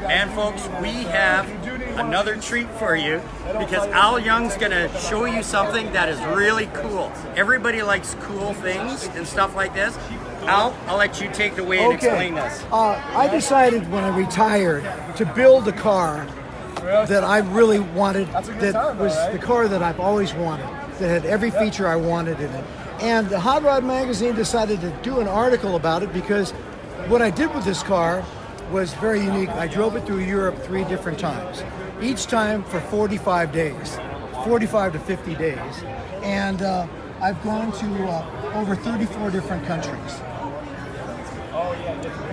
And folks, we have another treat for you because Al Young's going to show you something that is really cool. Everybody likes cool things and stuff like this. Al, I'll let you take it away and explain this. I decided when I retired to build a car that I really wanted, that was the car that I've always wanted, that had every feature I wanted in it. And the Hot Rod magazine decided to do an article about it because what I did with this car was very unique. I drove it through Europe 3 different times, each time for 45 days, 45 to 50 days. And I've gone to over 34 different countries.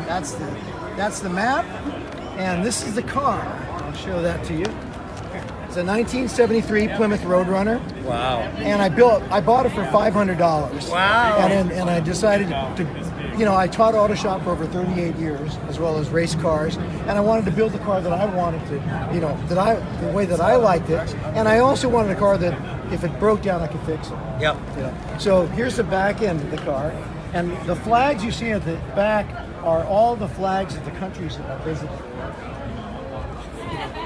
That's the map, and this is the car. I'll show that to you. It's a 1973 Plymouth Roadrunner. Wow. And I bought it for $500. Wow. And I decided to, I taught auto shop for over 38 years, as well as race cars, and I wanted to build the car that I wanted to, the way that I liked it. And I also wanted a car that if it broke down, I could fix it. Yep. So here's the back end of the car, and the flags you see at the back are all the flags of the countries that I visited.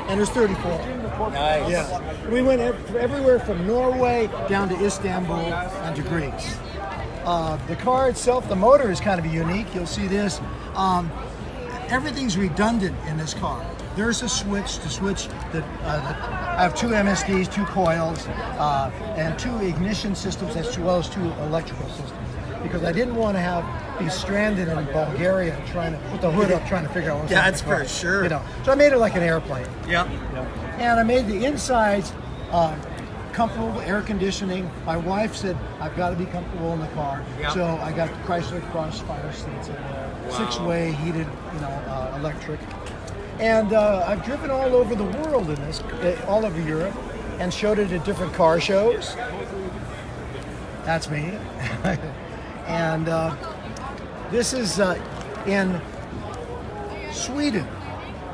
And there's 34. Nice. Yeah. We went everywhere from Norway down to Istanbul and to Greece. The car itself, the motor is kind of unique. You'll see this. Everything's redundant in this car. There's a switch to switch I have 2 MSDs, 2 coils, and 2 ignition systems, as well as 2 electrical systems. Because I didn't want to be stranded in Bulgaria trying to put the hood up, trying to figure out what's That's for sure. So I made it like an airplane. Yep. And I made the insides comfortable, air conditioning. My wife said I've got to be comfortable in the car, so I got the Chrysler Crossfire seats in there, 6-way heated, electric. And I've driven all over the world in this, all over Europe, and showed it at different car shows. That's me. And this is in Sweden.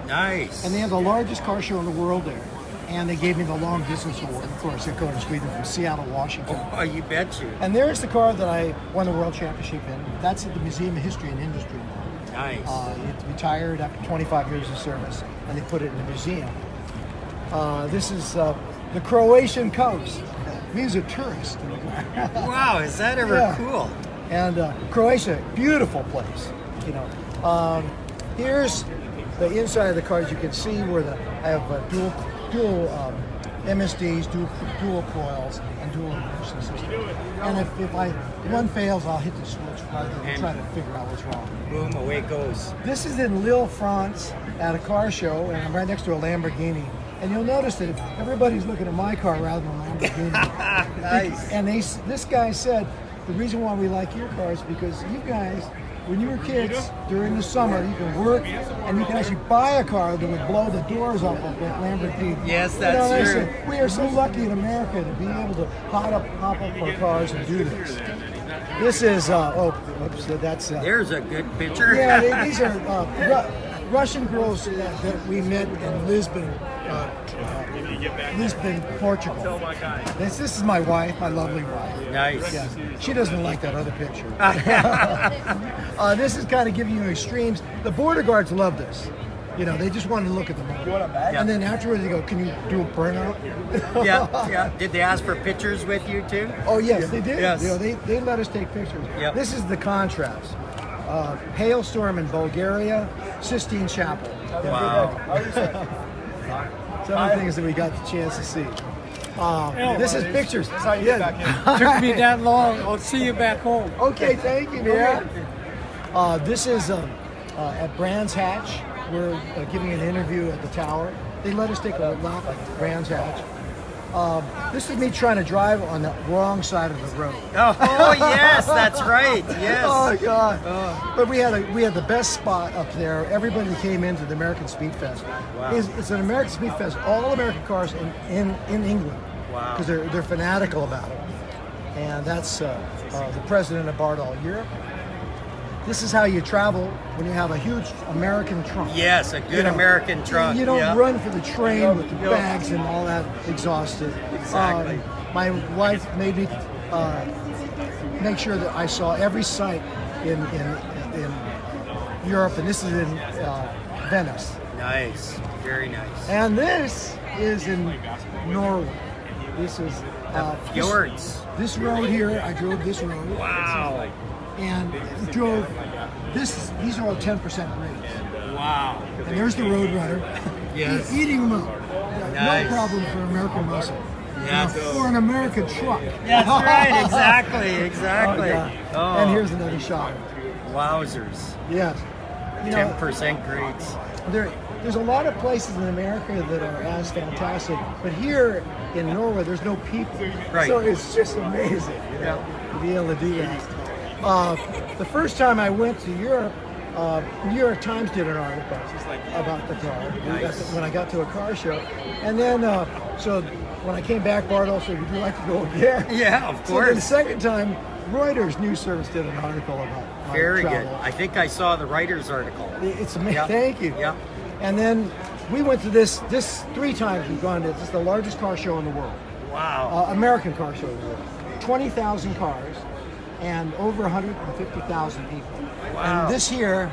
Nice. And they have the largest car show in the world there. And they gave me the long distance award. Of course, I go to Sweden from Seattle, Washington. Oh, you bet you. And there's the car that I won the world championship in. That's at the Museum of History and Industry. Nice. It retired after 25 years of service, and they put it in the museum. This is the Croatian coast. It means a tourist. Wow, is that ever cool? And Croatia, beautiful place. Here's the inside of the car. As you can see, where I have dual MSDs, dual coils, and dual ignition systems. And if one fails, I'll hit the switch rather than try to figure out what's wrong. Boom, away it goes. This is in Lille, France, at a car show, and I'm right next to a Lamborghini. And you'll notice that everybody's looking at my car rather than a Lamborghini. Nice. And this guy said, the reason why we like your cars is because you guys, when you were kids, during the summer, you can work and you can actually buy a car that would blow the doors off of that Lamborghini. Yes, that's true. We are so lucky in America to be able to hop up our cars and do this. This is, that's... There's a good picture. Yeah, these are Russian girls that we met in Lisbon, Portugal. This is my wife, my lovely wife. Nice. Yes. She doesn't like that other picture. This is kind of giving you extremes. The border guards love this. They just wanted to look at the motor. And then afterwards they go, can you do a burnout? Yeah. Did they ask for pictures with you too? Oh, yes, they did. Yes. They let us take pictures. Yep. This is the contrast. Hailstorm in Bulgaria, Sistine Chapel. Wow. Some of the things that we got the chance to see. This is pictures. Took me that long. I'll see you back home. Okay, thank you, man. This is at Brands Hatch. We're giving an interview at the tower. They let us take a lap at Brands Hatch. This is me trying to drive on the wrong side of the road. Oh yes, that's right. Yes. Oh God. But we had the best spot up there. Everybody that came into the American Speed Fest. Wow. It's an American Speed Fest. All American cars in England. Wow. Because they're fanatical about it. And that's the president of Bardol Europe. This is how you travel when you have a huge American trunk. Yes, a good American trunk. You don't run for the train with the bags and all that exhausted. Exactly. My wife made me make sure that I saw every site in Europe, and this is in Venice. Nice. Very nice. And this is in Norway. This is fjords. This road here, I drove this road. Wow. And drove this. These are all 10% grades. Wow. And there's the road runner. Yes. Eating them up. Nice. No problem for American muscle. Yes. Or an American truck. That's right. Exactly. Oh, yeah. Oh. And here's another shot. Wowzers. Yes. 10% grades. There's a lot of places in America that are as fantastic, but here in Norway, there's no people. Right. So it's just amazing, to be able to do that. The first time I went to Europe, New York Times did an article about the car. Nice. When I got to a car show. And then, so when I came back, Bartle said, would you like to go again? Yeah, of So then the course. second time, Reuters News Service did an article about my Very good. travel. I think I saw the writer's article. It's amazing. Yep. Thank you. Yep. And then we went to this 3 times we've gone to. This is the largest car show in the world. Wow. American car show in the world. 20,000 cars and over 150,000 people. Wow. And this here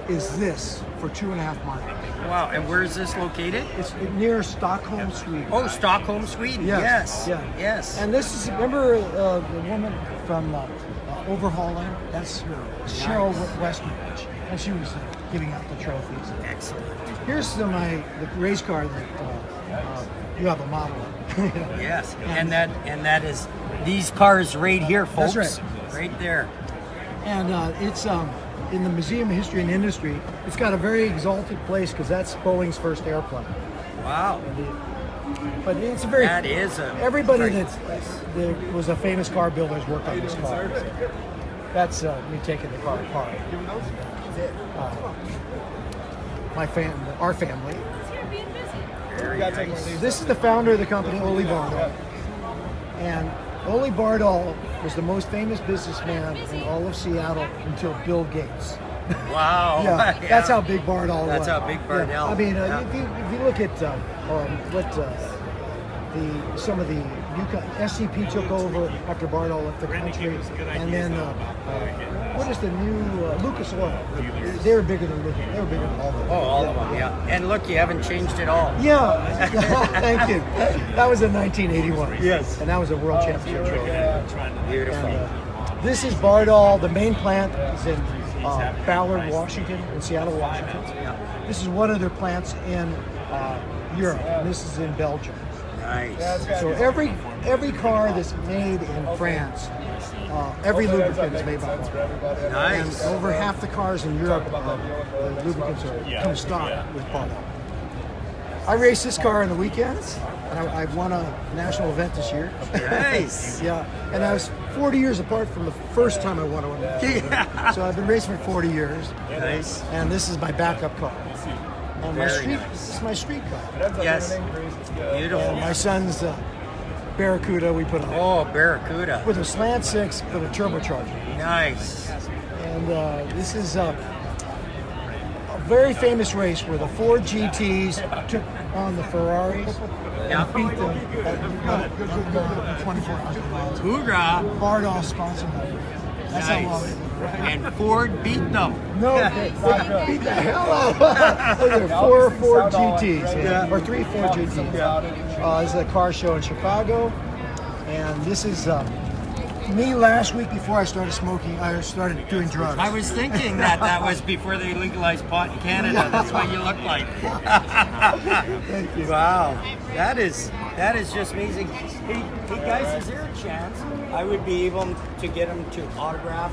is this for 2.5 miles. Wow. And where is this located? It's near Stockholm, Sweden. Oh, Stockholm, Sweden. Yes. Yeah. Yes. And this is, remember the woman from Overhauling? That's her, Cheryl Westbridge. And she was giving out the trophies. Excellent. Here's the race car that you have a model of. Yes. And that is these cars right here, folks. That's Right there. And it's in the Museum of History and Industry. It's got a very exalted place because that's Boeing's first airplane. Wow. But it's a very. That is a. Everybody great that was a famous car builder has worked on this car. That's me taking the car apart. Our family. Very nice. This is the founder of the company, Ole Bardal. And Ole Bardal was the most famous businessman in all of Seattle until Bill Gates. Wow. Yeah, that's how big Bardal was. That's how big Bardal. Yeah. I mean, Yeah. if you look at some of the SCP took over after Bardal left the country, and then what is the new Lucas Oil? They were bigger than Lucas. They were bigger than all of them. Oh, all of them. Yeah. And look, you haven't changed it all. Yeah, thank you. That was in 1981. Yes. And that was a world championship trophy. Beautiful. And, this is Bardal. The main plant is in Ballard, Washington, in Seattle, Washington. This is one of their plants in Europe, and this is in Belgium. Nice. So every car that's made in France, every lubricant is made by Bardal. Nice. And over half the cars in Europe, the lubricants come stock with Bardal. I race this car on the weekends, and I won a national event this year. Nice. Yeah, and I was 40 years apart from the first time I won a national event. So I've been racing for 40 years. Nice. And this is my backup car. And Very this is my street car. Yes. And Beautiful. my son's Barracuda we put on. Oh, Barracuda. With a slant 6, with a turbocharger. Nice. And this is a very famous race where the Ford GTs took on the Ferraris and beat them at 24,000 miles. Hoorah. Bardal sponsored that race. That's how long it was. And Ford beat them. No, beat the hell out of them. 4 Ford GTs, or 3 Ford GTs. This is a car show in Chicago, and this is me last week before I started smoking. I started doing drugs. I was thinking that was before they legalized pot in Canada. That's what you look like. Thank you. Wow, that is just amazing. Hey guys, is there a chance I would be able to get them to autograph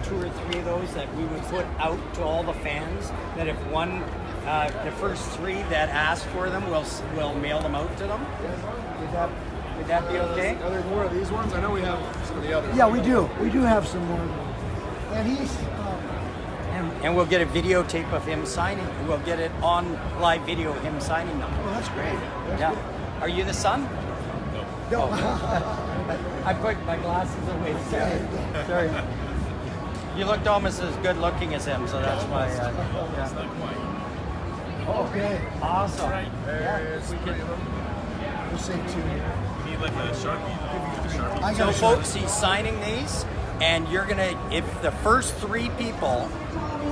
2 or 3 of those that we would put out to all the fans? That if one, the first 3 that ask for them, we'll mail them out to them. Would that be okay? Are there more of these ones? I know we have some of the others. Yeah, we do. We do have some more. And he's. And we'll get a videotape of him signing. We'll get it on live video of him signing them. Oh, that's great. Yeah. Are you the son? No. I put my glasses away. Sorry. You looked almost as good looking as him, so that's why. Okay. Awesome. There's 3 of them. We'll say 2. You need like a Sharpie. I got So, a folks, he's signing these, and you're gonna, if the first 3 people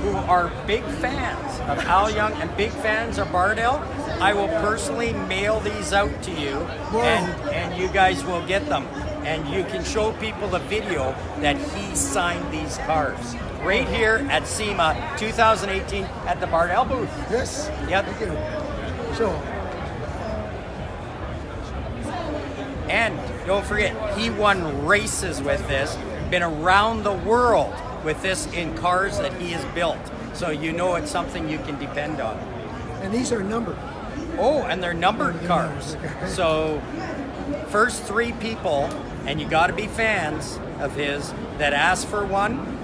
who are big fans of Al Young and big fans of Bardell, I will personally mail these out to you, and you guys will get them. And you can show people the video that he signed these cars right here at SEMA 2018 at the Bardell booth. Yes. Yep. Thank you. So, and don't forget, he won races with this, been around the world with this in cars that he has built. So you know it's something you can depend on. and these are numbered. Oh, and they're numbered cars. So first 3 people, and you got to be fans of his, that ask for one,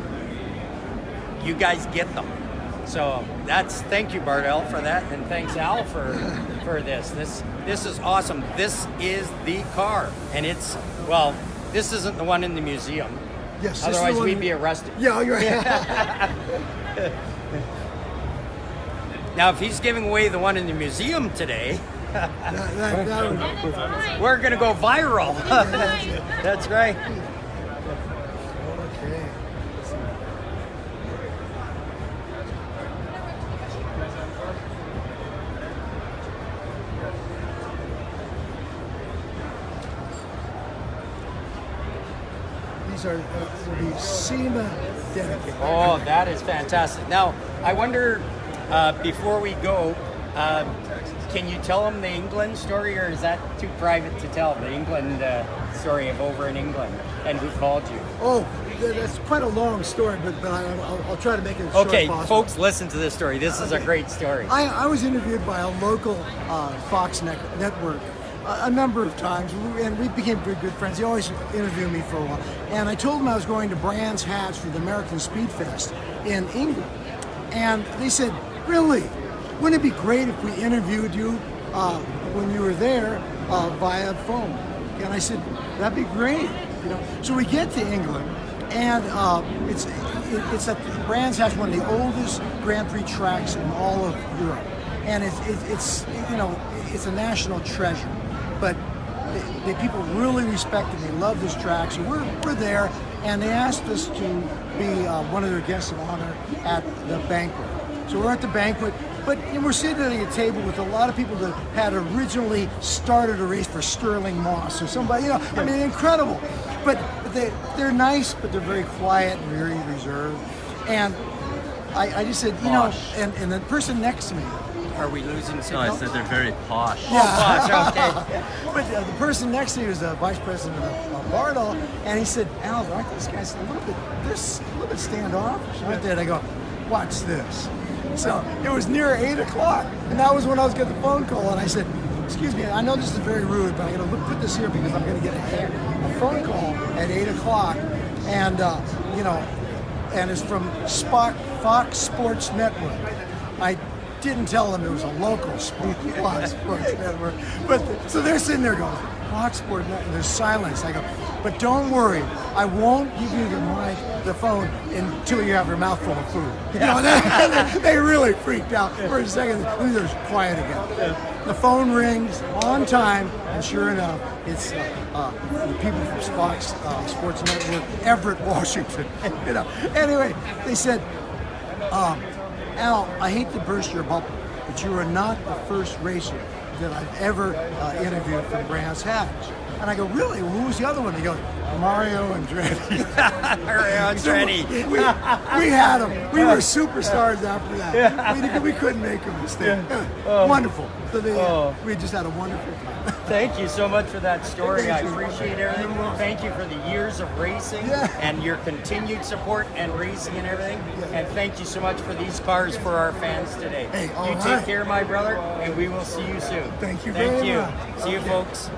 you guys get them. So thank you, Bardell, for that, and thanks Al for this. This is awesome. This is the car, and this isn't the one in the museum. Yes. Otherwise, we'd be arrested. Yeah, you're right. Now, if he's giving away the one in the museum today, we're going to go viral. That's right. Okay. These are the SEMA dedicated. Oh, that is fantastic. Now, I wonder, before we go, can you tell them the England story, or is that too private to tell? The England story of over in England and who called you? Oh, that's quite a long story, but I'll try to make it as short Okay, as possible. folks, listen to this story. This is a great story. I was interviewed by a local Fox network a number of times, and we became very good friends. He always interviewed me for a while. And I told him I was going to Brands Hatch for the American Speed Fest in England. And they said, really? Wouldn't it be great if we interviewed you when you were there via phone? And I said, that'd be great. So we get to England, and it's at Brands Hatch, one of the oldest Grand Prix tracks in all of Europe, and it's a national treasure. But the people really respect it. They love this track, so we're there, and they asked us to be one of their guests of honor at the banquet. So we're at the banquet, but we're sitting at a table with a lot of people that had originally started a race for Sterling Moss or somebody, I mean, incredible. But they're nice, but they're very quiet and very reserved. And I just said, and the person next to me, Are we losing No, signal? I said they're very posh. Oh, okay. but the person next to me was the vice president of Bardell, and he said, Al, aren't these guys a little bit standoffish, aren't they? And I go, watch this. So it was near 8 o'clock, and that was when I was getting the phone call, and I said, excuse me, I know this is very rude, but I'm going to put this here because I'm going to get a phone call at 8 o'clock, and, and it's from Fox Sports Network. I didn't tell them it was a local Fox Sports Network, but so they're sitting there going, Fox Sports Network, there's silence. I go, but don't worry, I won't give you the phone until you have your mouth full of food. They really freaked out for a second. Then they're quiet again. The phone rings on time, and sure enough, it's the people from Fox Sports Network, Everett, Washington. Anyway, they said, Al, I hate to burst your bubble, but you are not the first racer that I've ever interviewed from Brands Hatch. And I go, really? Well, who was the other one? They go, Mario Andretti. Mario Andretti. So we had him. We were superstars after that. We couldn't make a mistake. Wonderful. So we just had a wonderful time. Thank you so much for that story. I appreciate everything. Thank you for the years of racing and your continued support and racing and everything. And thank you so much for these cars for our fans today. Hey, you take care, my brother, and we will see you soon. Thank you very much. See you, folks.